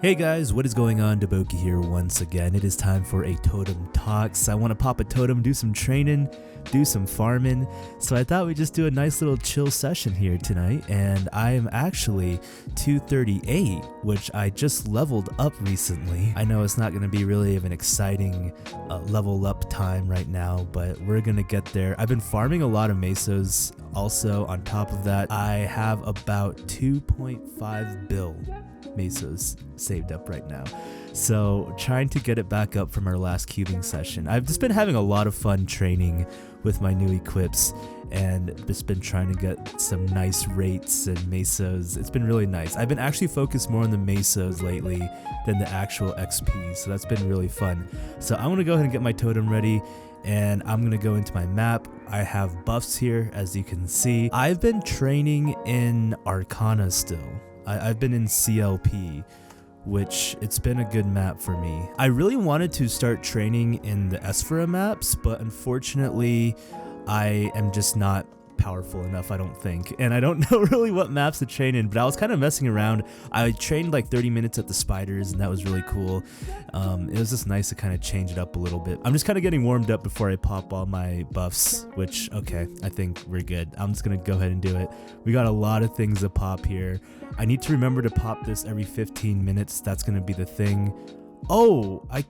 Hey guys, what is going on? DaBoki here once again. It is time for a Totem Talks. I want to pop a totem, do some training, do some farming. So I thought we'd just do a nice little chill session here tonight. And I am actually 238, which I just leveled up recently. I know it's not going to be really of an exciting level up time right now, but we're going to get there. I've been farming a lot of mesos. Also, on top of that, I have about 2.5 bill mesos saved up right now, so trying to get it back up from our last cubing session. I've just been having a lot of fun training with my new equips and just been trying to get some nice rates and mesos. It's been really nice. I've been actually focused more on the mesos lately than the actual XP, so that's been really fun. So I'm gonna go ahead and get my totem ready, and I'm gonna go into my map. I have buffs here, as you can see. I've been training in Arcana still. I've been in CLP, which it's been a good map for me. I really wanted to start training in the Esphera maps, but unfortunately, I am just not powerful enough, I don't think. And I don't know really what maps to train in, but I was kind of messing around. I trained like 30 minutes at the spiders, and that was really cool. It was just nice to kind of change it up a little bit. I'm just kind of getting warmed up before I pop all my buffs, which, okay, I think we're good. I'm just gonna go ahead and do it. We got a lot of things to pop here. I need to remember to pop this every 15 minutes. That's gonna be the thing. Oh, I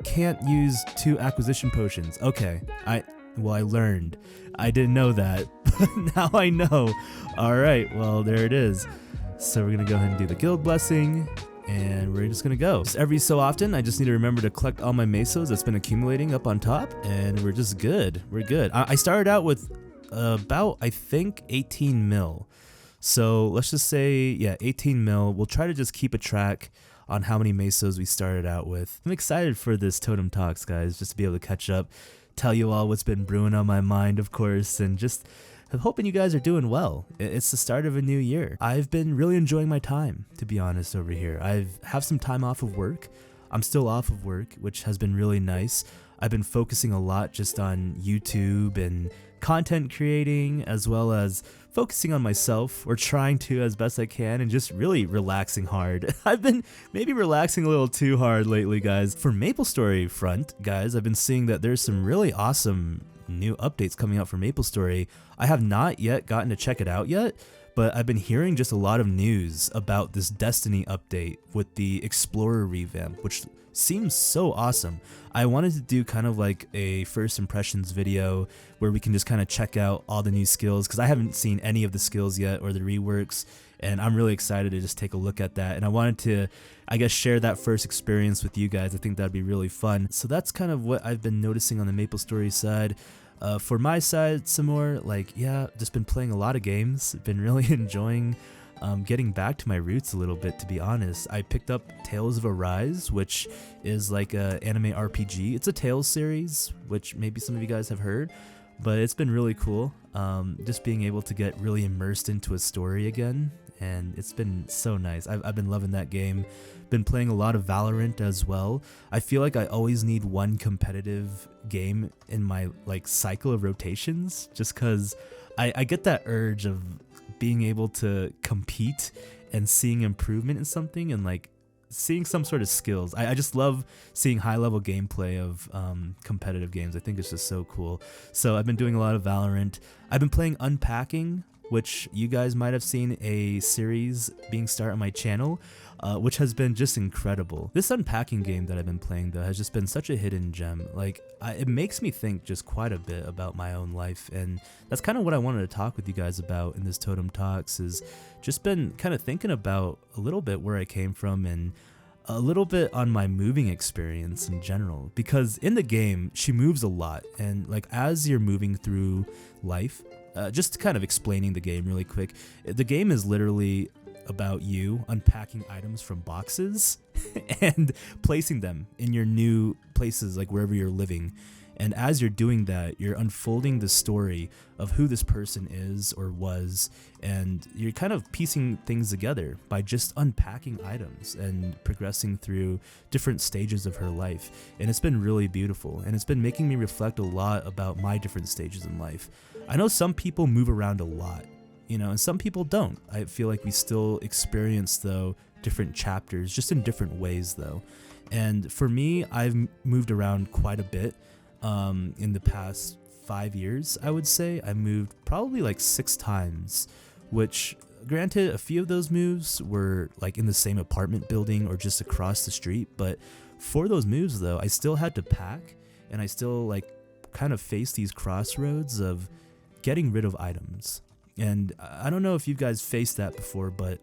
can't use 2 acquisition potions. Okay, I learned. I didn't know that, but now I know. Alright, well, there it is. So we're gonna go ahead and do the guild blessing, and we're just gonna go. Just every so often, I just need to remember to collect all my mesos that's been accumulating up on top, and we're just good. We're good. I started out with about, I think, 18 mil. So let's just say, yeah, 18 mil. We'll try to just keep a track on how many mesos we started out with. I'm excited for this Totem Talks, guys, just to be able to catch up, tell you all what's been brewing on my mind, of course, and just hoping you guys are doing well. It's the start of a new year. I've been really enjoying my time, to be honest, over here. I have some time off of work. I'm still off of work, which has been really nice. I've been focusing a lot just on YouTube and content creating, as well as focusing on myself, or trying to as best I can, and just really relaxing hard. I've been maybe relaxing a little too hard lately, guys. For Maplestory front, guys, I've been seeing that there's some really awesome new updates coming out for Maplestory. I have not yet gotten to check it out yet, but I've been hearing just a lot of news about this Destiny update with the Explorer revamp, which seems so awesome. I wanted to do kind of like a first impressions video where we can just kind of check out all the new skills, because I haven't seen any of the skills yet or the reworks, and I'm really excited to just take a look at that. And I wanted to, I guess, share that first experience with you guys. I think that'd be really fun. So that's kind of what I've been noticing on the Maplestory side. For my side, some more, like, yeah, just been playing a lot of games. Been really enjoying getting back to my roots a little bit, to be honest. I picked up Tales of Arise, which is like a anime RPG. It's a Tales series, which maybe some of you guys have heard, but it's been really cool. Just being able to get really immersed into a story again, and it's been so nice. I've been loving that game. Been playing a lot of Valorant as well. I feel like I always need one competitive game in my like cycle of rotations, just because I get that urge of being able to compete and seeing improvement in something, and like seeing some sort of skills. I just love seeing high level gameplay of competitive games. I think it's just so cool. So I've been doing a lot of Valorant. I've been playing Unpacking, which you guys might have seen a series being started on my channel, which has been just incredible. This Unpacking game that I've been playing, though, has just been such a hidden gem. Like, it makes me think just quite a bit about my own life, and that's kind of what I wanted to talk with you guys about in this Totem Talks, is just been kind of thinking about a little bit where I came from, and a little bit on my moving experience in general, because in the game, she moves a lot, and like as you're moving through life, just kind of explaining the game really quick, the game is literally about you unpacking items from boxes and placing them in your new places, like wherever you're living. And as you're doing that, you're unfolding the story of who this person is or was, and you're kind of piecing things together by just unpacking items and progressing through different stages of her life. And it's been really beautiful, and it's been making me reflect a lot about my different stages in life. I know some people move around a lot, and some people don't. I feel like we still experience, though, different chapters, just in different ways, though. And for me, I've moved around quite a bit in the past 5 years, I would say. I moved probably like 6 times, which, granted, a few of those moves were like in the same apartment building or just across the street. But for those moves, though, I still had to pack, and I still like kind of face these crossroads of getting rid of items. And I don't know if you guys faced that before, but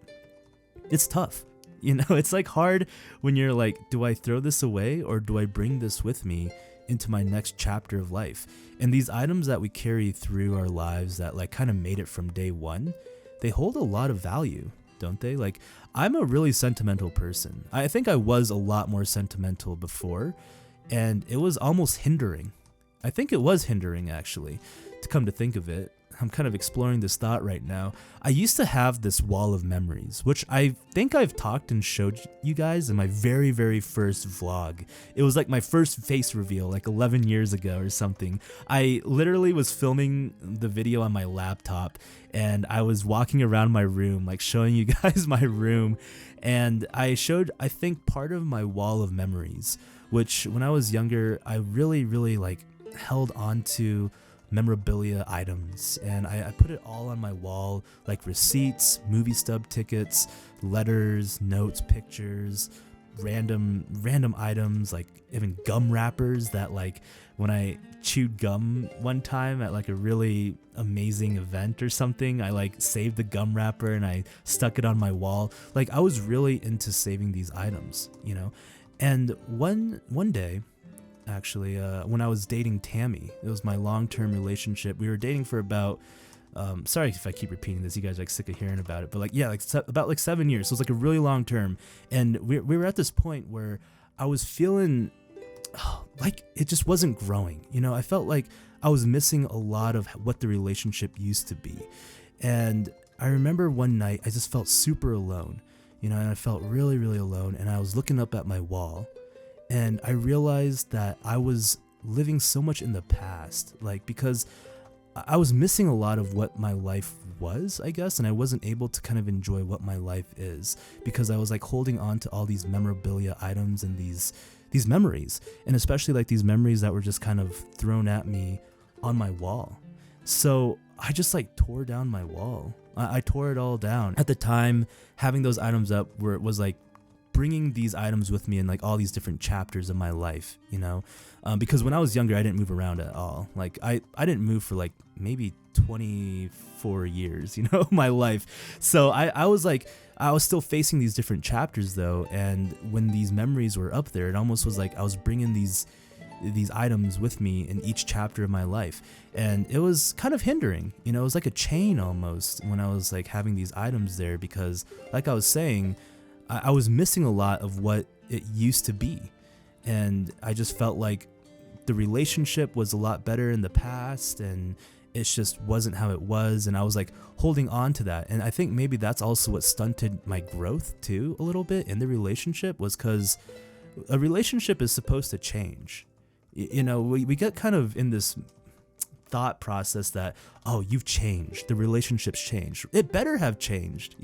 it's tough. It's like hard when you're like, do I throw this away or do I bring this with me into my next chapter of life? And these items that we carry through our lives that like kind of made it from day one, they hold a lot of value, don't they? Like, I'm a really sentimental person. I think I was a lot more sentimental before, and it was almost hindering. I think it was hindering, actually, to come to think of it. I'm kind of exploring this thought right now. I used to have this wall of memories, which I think I've talked and showed you guys in my very, very first vlog. It was like my first face reveal like 11 years ago or something. I literally was filming the video on my laptop, and I was walking around my room, like showing you guys my room, and I showed, I think, part of my wall of memories, which when I was younger, I really, really like held on to memorabilia items, and I put it all on my wall, like receipts, movie stub tickets, letters, notes, pictures, random items, like even gum wrappers that, like, when I chewed gum one time at like a really amazing event or something, I like saved the gum wrapper and I stuck it on my wall. Like, I was really into saving these items, and one day, actually, when I was dating Tammy, it was my long-term relationship. We were dating for about, sorry if I keep repeating this, you guys are like sick of hearing about it, but like, yeah, like about like 7 years. So it was like a really long term. And we were at this point where I was feeling like it just wasn't growing. I felt like I was missing a lot of what the relationship used to be. And I remember one night I just felt super alone, and I felt really, really alone. And I was looking up at my wall, and I realized that I was living so much in the past, like, because I was missing a lot of what my life was, I guess, and I wasn't able to kind of enjoy what my life is because I was like holding on to all these memorabilia items and these memories, and especially like these memories that were just kind of thrown at me on my wall. So I just like tore down my wall. I tore it all down. At the time, having those items up was like bringing these items with me in like all these different chapters of my life, because when I was younger, I didn't move around at all. Like I didn't move for like maybe 24 years, my life. So I was still facing these different chapters though. And when these memories were up there, it almost was like I was bringing these items with me in each chapter of my life. And it was kind of hindering, it was like a chain almost when I was like having these items there, because like I was saying, I was missing a lot of what it used to be. And I just felt like the relationship was a lot better in the past, and it just wasn't how it was. And I was like holding on to that. And I think maybe that's also what stunted my growth too a little bit in the relationship, was because a relationship is supposed to change. We get kind of in this thought process that, oh, you've changed, the relationship's changed. It better have changed,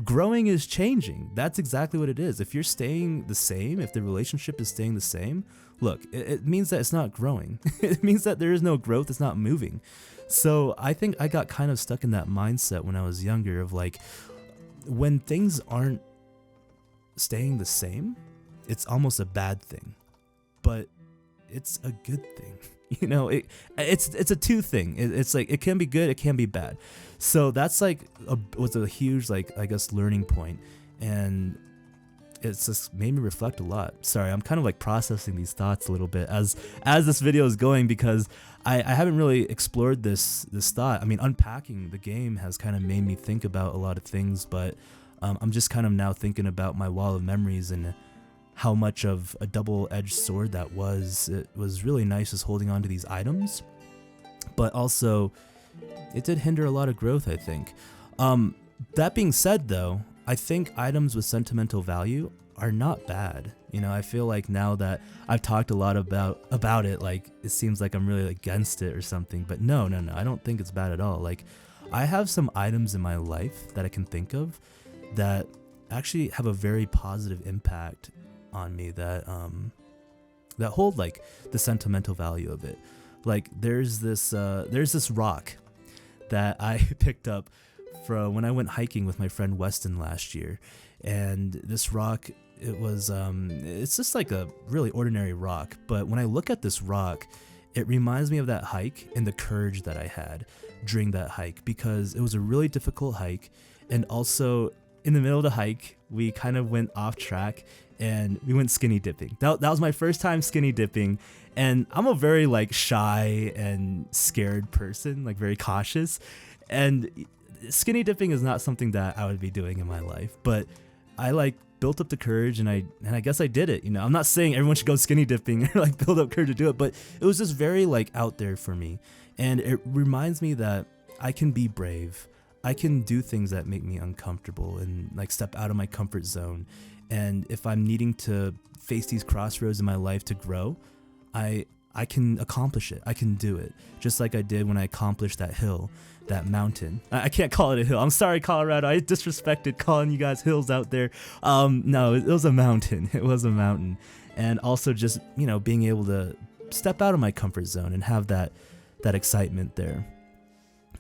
growing is changing. That's exactly what it is. If you're staying the same, if the relationship is staying the same, look, it means that it's not growing. It means that there is no growth. It's not moving. So I think I got kind of stuck in that mindset when I was younger of like, when things aren't staying the same, it's almost a bad thing, but it's a good thing. It's a two thing. It's like, it can be good, it can be bad. So that's like was a huge, like, I guess, learning point, and it's just made me reflect a lot. Sorry, I'm kind of like processing these thoughts a little bit as this video is going, because I haven't really explored this thought. I mean, Unpacking the game has kind of made me think about a lot of things, but I'm just kind of now thinking about my wall of memories and how much of a double-edged sword that was. It was really nice just holding on to these items, but also it did hinder a lot of growth, I think. That being said, though, I think items with sentimental value are not bad. I feel like now that I've talked a lot about it, like, it seems like I'm really against it or something, but no, I don't think it's bad at all. Like, I have some items in my life that I can think of that actually have a very positive impact on me that hold like the sentimental value of it. Like there's this rock that I picked up from when I went hiking with my friend Weston last year, and this rock, it's just like a really ordinary rock, but when I look at this rock, it reminds me of that hike and the courage that I had during that hike, because it was a really difficult hike, and also in the middle of the hike we kind of went off track and we went skinny dipping. That was my first time skinny dipping, and I'm a very like shy and scared person, like very cautious, and skinny dipping is not something that I would be doing in my life, but I like built up the courage, and I guess I did it. You know, I'm not saying everyone should go skinny dipping or like build up courage to do it, but it was just very like out there for me, and it reminds me that I can be brave. I can do things that make me uncomfortable and like step out of my comfort zone. And if I'm needing to face these crossroads in my life to grow, I can accomplish it. I can do it. Just like I did when I accomplished that hill, that mountain. I can't call it a hill. I'm sorry, Colorado. I disrespected calling you guys hills out there. No, it was a mountain. It was a mountain. And also just, you know, being able to step out of my comfort zone and have that excitement there.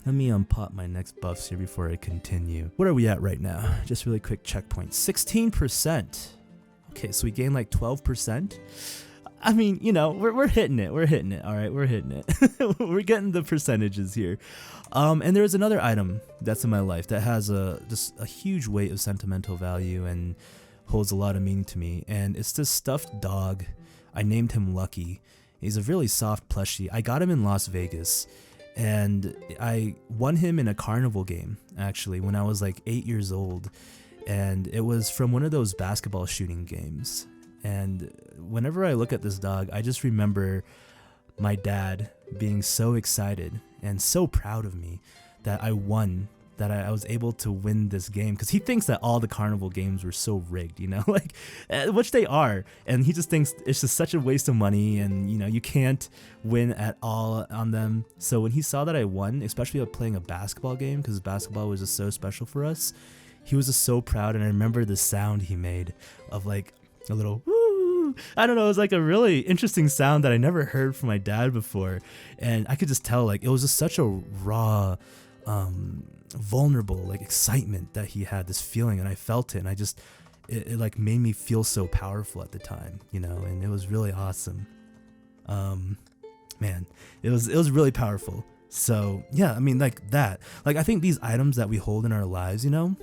Let me unpop my next buffs here before I continue. What are we at right now? Just really quick checkpoint. 16%. Okay, so we gained like 12%. I mean, you know, we're hitting it. We're hitting it. All right, we're hitting it. We're getting the percentages here. And there's another item that's in my life that has just a huge weight of sentimental value and holds a lot of meaning to me. And it's this stuffed dog. I named him Lucky. He's a really soft plushie. I got him in Las Vegas. And I won him in a carnival game, actually, when I was like 8 years old. And it was from one of those basketball shooting games. And whenever I look at this dog, I just remember my dad being so excited and so proud of me that I won, that I was able to win this game, because he thinks that all the carnival games were so rigged, you know, like, which they are. And he just thinks it's just such a waste of money, and, you know, you can't win at all on them. So when he saw that I won, especially playing a basketball game, because basketball was just so special for us, he was just so proud. And I remember the sound he made of like a little woo. I don't know, it was like a really interesting sound that I never heard from my dad before. And I could just tell, like, it was just such a raw, vulnerable, like, excitement that he had, this feeling, and I felt it, and it like made me feel so powerful at the time, you know, and it was really awesome. Man, it was really powerful. So yeah, I mean, like that, like, I think these items that we hold in our lives, you know,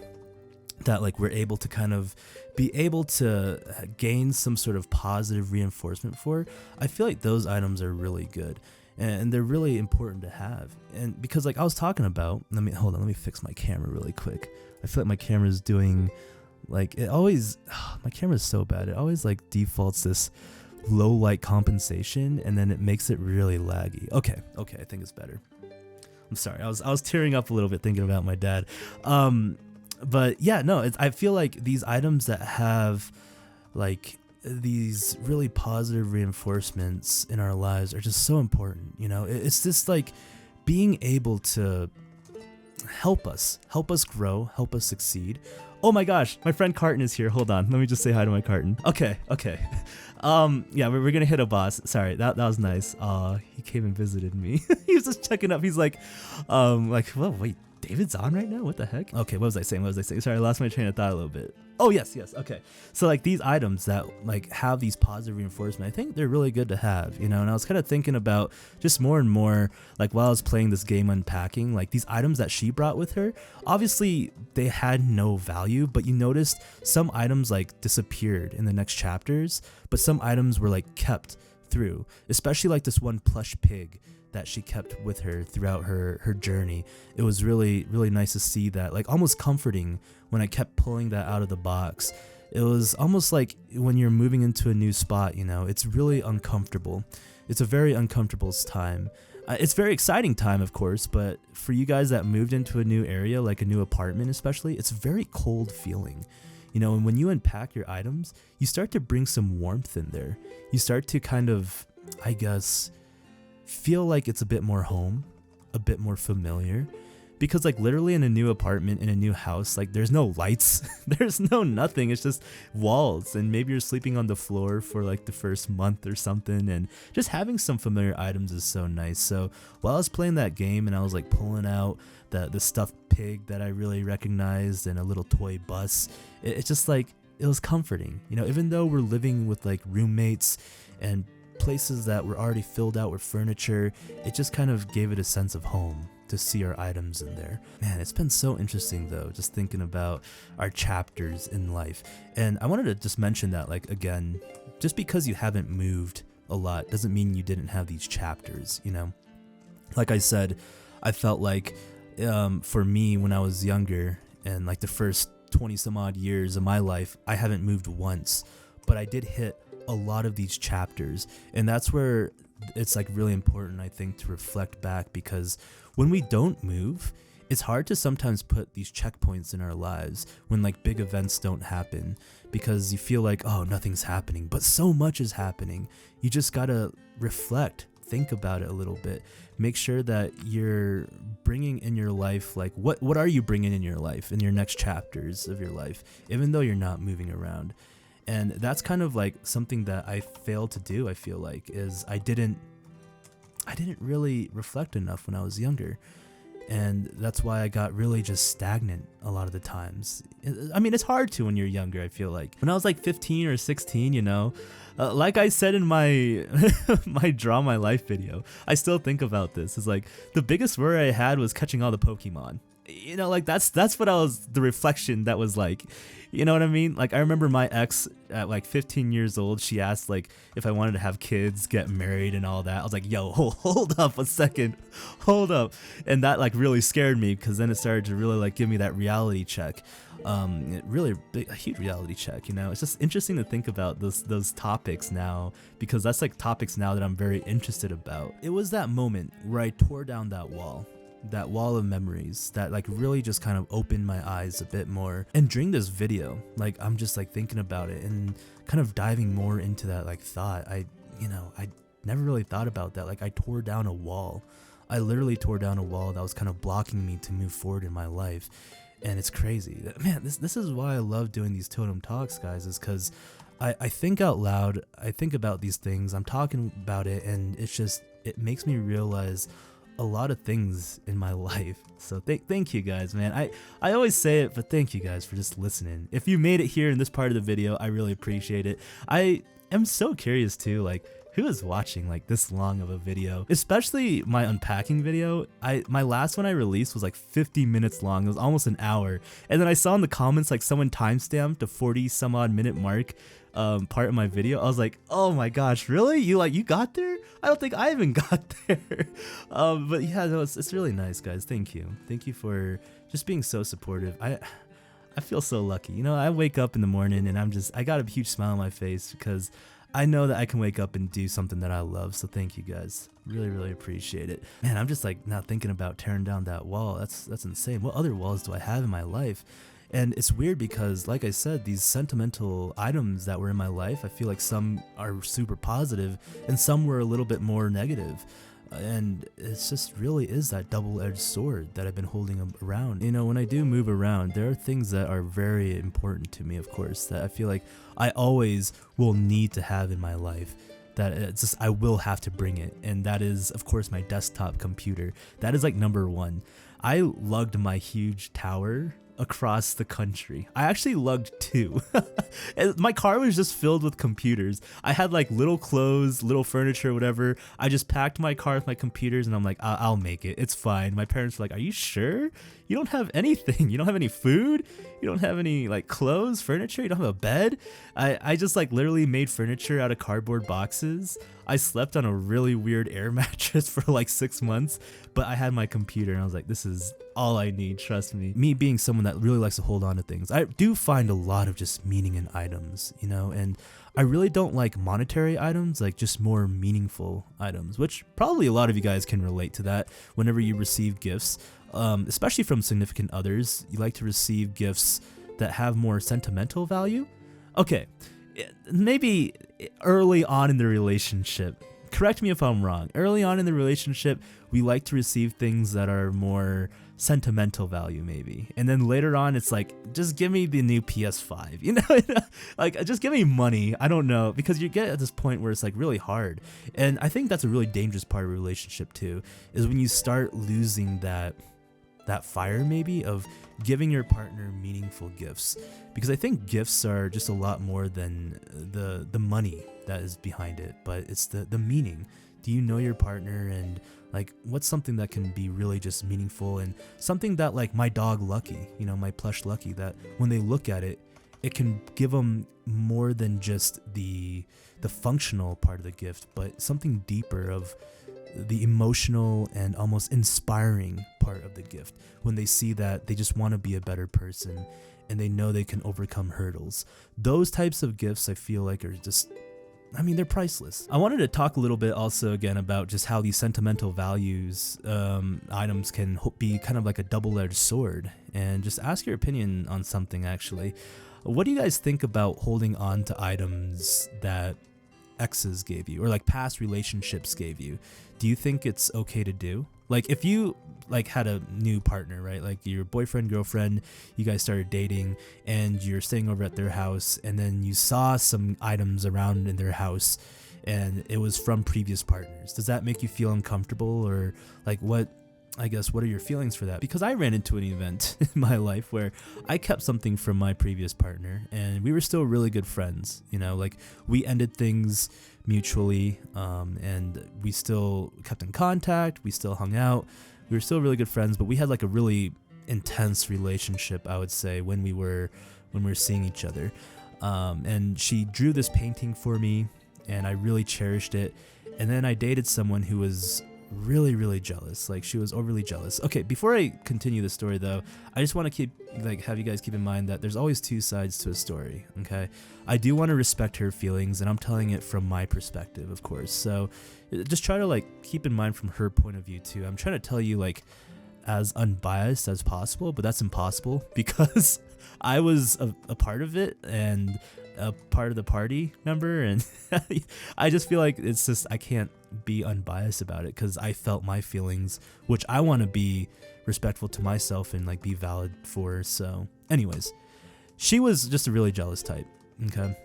that like we're able to kind of be able to gain some sort of positive reinforcement for, I feel like those items are really good, and they're really important to have. And because, like I was talking about, let me fix my camera really quick. I feel like my camera is doing, like, it always, my camera is so bad, it always like defaults this low light compensation, and then it makes it really laggy. Okay, I think it's better. I'm sorry, I was tearing up a little bit thinking about my dad. But yeah, no, I feel like these items that have like these really positive reinforcements in our lives are just so important. You know, it's just like being able to help us grow, help us succeed. Oh my gosh, my friend Carton is here. Hold on, let me just say hi to my Carton. Okay. Yeah, we're gonna hit a boss. Sorry, that was nice. He came and visited me. He was just checking up. He's like, well, wait, David's on right now? What the heck? Okay, what was I saying? Sorry, I lost my train of thought a little bit. Oh, yes. Okay. So like these items that like have these positive reinforcement, I think they're really good to have, you know, and I was kind of thinking about just more and more, like while I was playing this game Unpacking, like these items that she brought with her, obviously they had no value, but you noticed some items like disappeared in the next chapters, but some items were like kept through, especially like this one plush pig that she kept with her throughout her journey. It was really, really nice to see that, like almost comforting when I kept pulling that out of the box. It was almost like when you're moving into a new spot, you know, it's really uncomfortable. It's a very uncomfortable time. It's very exciting time, of course, but for you guys that moved into a new area, like a new apartment especially, it's a very cold feeling. You know, and when you unpack your items, you start to bring some warmth in there. You start to kind of, I guess, feel like it's a bit more home, a bit more familiar, because like literally in a new apartment, in a new house, like there's no lights, there's no nothing, it's just walls, and maybe you're sleeping on the floor for like the first month or something, and just having some familiar items is so nice. So while I was playing that game and I was like pulling out the stuffed pig that I really recognized and a little toy bus, it's just like, it was comforting, you know, even though we're living with like roommates and places that were already filled out with furniture, it just kind of gave it a sense of home to see our items in there. Man, it's been so interesting though, just thinking about our chapters in life. And I wanted to just mention that, like, again, just because you haven't moved a lot doesn't mean you didn't have these chapters, you know? Like I said, I felt like for me when I was younger and like the first 20 some odd years of my life, I haven't moved once, but I did hit a lot of these chapters. And that's where it's like really important, I think, to reflect back, because when we don't move, it's hard to sometimes put these checkpoints in our lives when like big events don't happen, because you feel like, oh, nothing's happening, but so much is happening. You just gotta reflect, think about it a little bit, make sure that you're bringing in your life, like what are you bringing in your life, in your next chapters of your life, even though you're not moving around. And that's kind of like something that I failed to do, I feel like, is I didn't really reflect enough when I was younger. And that's why I got really just stagnant a lot of the times. I mean, it's hard to when you're younger, I feel like. When I was like 15 or 16, you know, like I said in my my Draw My Life video, I still think about this. It's like the biggest worry I had was catching all the Pokemon. You know, like that's what I was, the reflection that was like, you know what I mean? Like I remember my ex at like 15 years old, she asked like if I wanted to have kids, get married and all that. I was like, yo, hold up a second, hold up. And that like really scared me, because then it started to really like give me that reality check. A huge reality check, you know. It's just interesting to think about those topics now, because that's like topics now that I'm very interested about. It was that moment where I tore down that wall of memories that like really just kind of opened my eyes a bit more. And during this video, like I'm just like thinking about it and kind of diving more into that like thought. I never really thought about that. Like I tore down a wall. I literally tore down a wall that was kind of blocking me to move forward in my life. And it's crazy, man. This is why I love doing these Totem Talks, guys, is because I think out loud. I think about these things, I'm talking about it, and it makes me realize a lot of things in my life. So thank you guys, man. I always say it, but thank you guys for just listening. If you made it here in this part of the video, I really appreciate it. I am so curious too, like, who is watching like this long of a video, especially my unpacking video. My last one I released was like 50 minutes long. It was almost an hour. And then I saw in the comments like someone timestamped the 40 some odd minute mark part of my video. I was like, oh my gosh, really? You got there? I don't think I even got there. But yeah, no, it's really nice, guys. Thank you for just being so supportive. I feel so lucky. You know, I wake up in the morning and I got a huge smile on my face, because I know that I can wake up and do something that I love. So thank you guys. Really, really appreciate it. Man, I'm just like now thinking about tearing down that wall. That's insane. What other walls do I have in my life? And it's weird because, like I said, these sentimental items that were in my life, I feel like some are super positive and some were a little bit more negative. And it's just really is that double-edged sword that I've been holding around. You know, when I do move around, there are things that are very important to me, of course, that I feel like I always will need to have in my life. That it's just, I will have to bring it. And that is, of course, my desktop computer. That is like number one. I lugged my huge tower across the country. I actually lugged two. My car was just filled with computers. I had like little clothes, little furniture, whatever. I just packed my car with my computers, and I'm like, I'll make it. It's fine. My parents were like, are you sure? You don't have anything. You don't have any food. You don't have any like clothes, furniture. You don't have a bed. I just like literally made furniture out of cardboard boxes. I slept on a really weird air mattress for like 6 months, but I had my computer and I was like, this is all I need, trust me. Me being someone that really likes to hold on to things, I do find a lot of just meaning in items, you know, and I really don't like monetary items, like just more meaningful items, which probably a lot of you guys can relate to that whenever you receive gifts, especially from significant others. You like to receive gifts that have more sentimental value. Okay, maybe early on in the relationship, correct me if I'm wrong, early on in the relationship, we like to receive things that are more sentimental value maybe, and then later on it's like, just give me the new PS5, you know. Like, just give me money. I don't know, because you get at this point where it's like really hard. And I think that's a really dangerous part of a relationship too, is when you start losing that fire maybe of giving your partner meaningful gifts, because I think gifts are just a lot more than the money that is behind it, but it's the meaning. Do you know your partner, and like, what's something that can be really just meaningful, and something that, like, my dog Lucky, you know, my plush Lucky, that when they look at it, it can give them more than just the functional part of the gift, but something deeper of the emotional and almost inspiring part of the gift, when they see that they just want to be a better person and they know they can overcome hurdles. Those types of gifts I feel like are just, I mean, they're priceless. I wanted to talk a little bit also again about just how these sentimental values items can be kind of like a double-edged sword, and just ask your opinion on something actually. What do you guys think about holding on to items that exes gave you, or like past relationships gave you? Do you think it's okay to do? Like, if you like had a new partner, right? Like your boyfriend, girlfriend, you guys started dating and you're staying over at their house, and then you saw some items around in their house and it was from previous partners. Does that make you feel uncomfortable, or like what are your feelings for that? Because I ran into an event in my life where I kept something from my previous partner and we were still really good friends, you know, like we ended things mutually, and we still kept in contact, we still hung out, we were still really good friends, but we had like a really intense relationship, I would say, when we were seeing each other. And she drew this painting for me and I really cherished it. And then I dated someone who was really, really jealous. Like, she was overly jealous. Okay, before I continue the story though, I just want to have you guys keep in mind that there's always two sides to a story, okay? I do want to respect her feelings, and I'm telling it from my perspective, of course. So just try to like keep in mind from her point of view too. I'm trying to tell you like as unbiased as possible, but that's impossible because I was a part of it and a part of the party, remember? And I just feel like it's just, I can't be unbiased about it because I felt my feelings, which I want to be respectful to myself and like be valid for. So anyways, she was just a really jealous type, okay,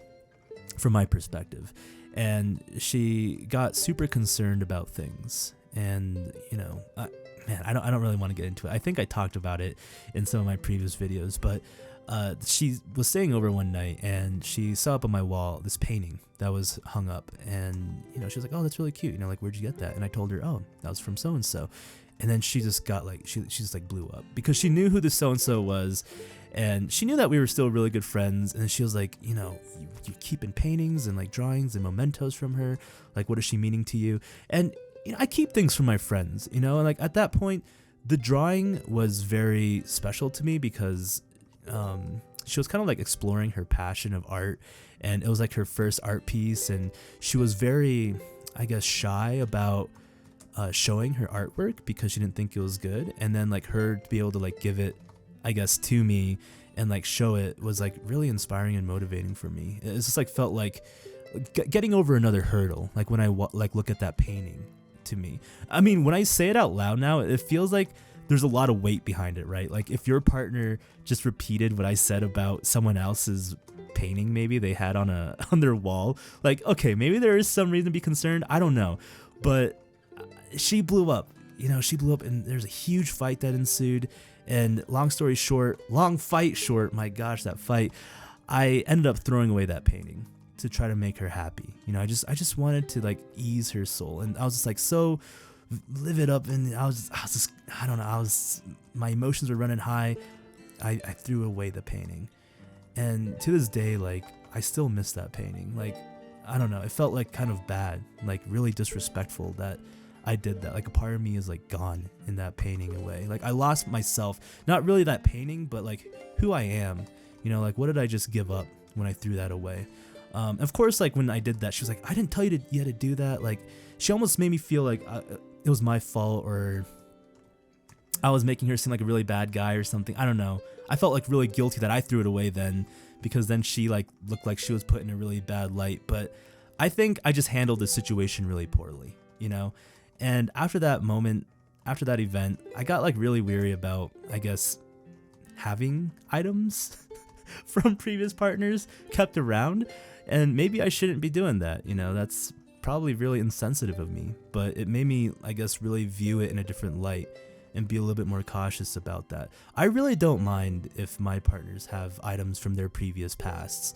from my perspective. And she got super concerned about things. And, you know, I don't really want to get into it. I think I talked about it in some of my previous videos, but she was staying over one night and she saw up on my wall this painting that was hung up, and you know, she was like, oh, that's really cute, you know, like, where'd you get that? And I told her, oh, that was from so and so. And then she just got like, she just like blew up because she knew who the so and so was, and she knew that we were still really good friends. And she was like, you know, you keeping paintings and like drawings and mementos from her, like, what is she meaning to you? And you know, I keep things from my friends, you know, and like at that point the drawing was very special to me because she was kind of like exploring her passion of art, and it was like her first art piece, and she was very, I guess, shy about showing her artwork because she didn't think it was good. And then like her to be able to like give it, I guess, to me and like show it was like really inspiring and motivating for me. It just like felt like getting over another hurdle, like when I like look at that painting. To me, I mean, when I say it out loud now, it feels like there's a lot of weight behind it, right? Like if your partner just repeated what I said about someone else's painting maybe they had on their wall, like, okay, maybe there is some reason to be concerned, I don't know. But she blew up, you know, and there's a huge fight that ensued. And long fight short, my gosh, that fight, I ended up throwing away that painting to try to make her happy. You know, I just wanted to like ease her soul, and I was just like so livid up, and I was just, I don't know, my emotions were running high. I threw away the painting, and to this day, like, I still miss that painting. Like, I don't know, it felt like kind of bad, like really disrespectful that I did that. Like a part of me is like gone in that painting away. Like I lost myself, not really that painting, but like who I am, you know, like what did I just give up when I threw that away? Of course, like when I did that, she was like, I didn't tell you to do that. Like she almost made me feel like it was my fault, or I was making her seem like a really bad guy or something. I don't know. I felt like really guilty that I threw it away then, because then she like looked like she was put in a really bad light. But I think I just handled the situation really poorly, you know? And after that moment, after that event, I got like really weary about, I guess, having items from previous partners kept around, and maybe I shouldn't be doing that. You know, that's probably really insensitive of me, but it made me, I guess, really view it in a different light and be a little bit more cautious about that. I really don't mind if my partners have items from their previous pasts,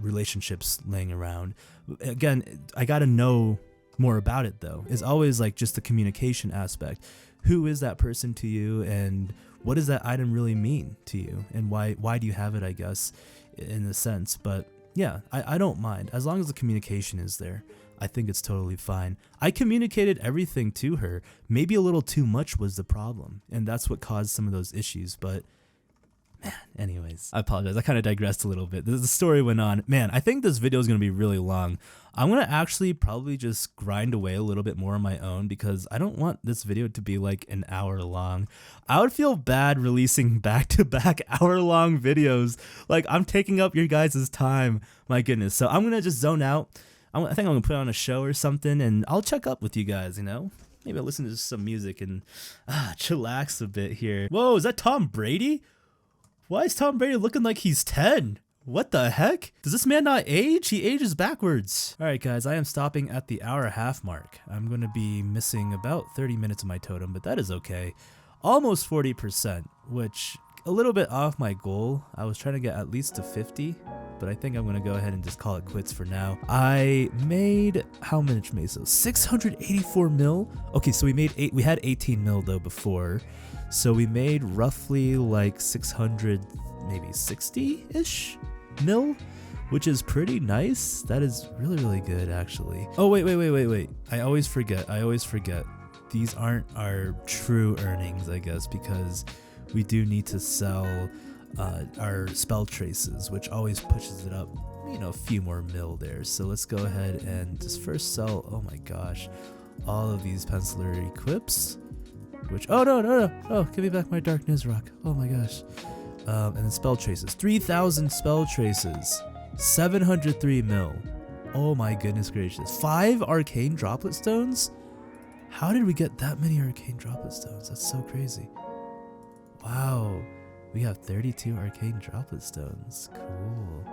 relationships laying around. Again, I gotta know more about it though. It's always like just the communication aspect. Who is that person to you, and what does that item really mean to you, and why do you have it, I guess, in a sense. But yeah, I don't mind as long as the communication is there. I think it's totally fine. I communicated everything to her. Maybe a little too much was the problem, and that's what caused some of those issues. But man, anyways, I apologize. I kind of digressed a little bit. The story went on. Man, I think this video is going to be really long. I'm going to actually probably just grind away a little bit more on my own, because I don't want this video to be like an hour long. I would feel bad releasing back-to-back hour-long videos. Like, I'm taking up your guys' time. My goodness. So I'm going to just zone out. I think I'm going to put on a show or something, and I'll check up with you guys, you know? Maybe I'll listen to some music and chillax a bit here. Whoa, is that Tom Brady? Why is Tom Brady looking like he's 10? What the heck? Does this man not age? He ages backwards. All right, guys, I am stopping at the hour-and-a-half mark. I'm going to be missing about 30 minutes of my totem, but that is okay. Almost 40%, which a little bit off my goal. I was trying to get at least to 50, but I think I'm going to go ahead and just call it quits for now. I made, how much meso? 684 mil? Okay, so we had 18 mil though before. So we made roughly like 600, maybe 60-ish mil, which is pretty nice. That is really, really good actually. Oh, wait. I always forget. These aren't our true earnings, I guess, because we do need to sell our spell traces, which always pushes it up, you know, a few more mil there. So let's go ahead and just first sell, oh my gosh, all of these penciler equips, which, oh no, oh, give me back my dark news rock, oh my gosh. And then spell traces, 3,000 spell traces, 703 mil, oh my goodness gracious, 5 arcane droplet stones. How did we get that many arcane droplet stones? That's so crazy. Wow, we have 32 arcane droplet stones. Cool.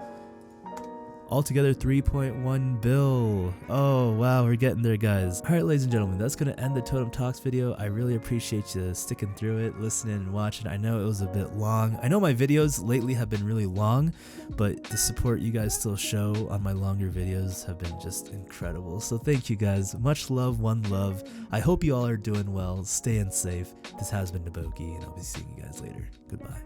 Altogether 3.1 bill. Oh wow, we're getting there, guys. All right, ladies and gentlemen, that's gonna end the Totem Talks video. I really appreciate you sticking through it, listening and watching. I know it was a bit long. I know my videos lately have been really long, but the support you guys still show on my longer videos have been just incredible. So thank you guys. Much love, one love. I hope you all are doing well, staying safe. This has been DaBoki, and I'll be seeing you guys later. Goodbye.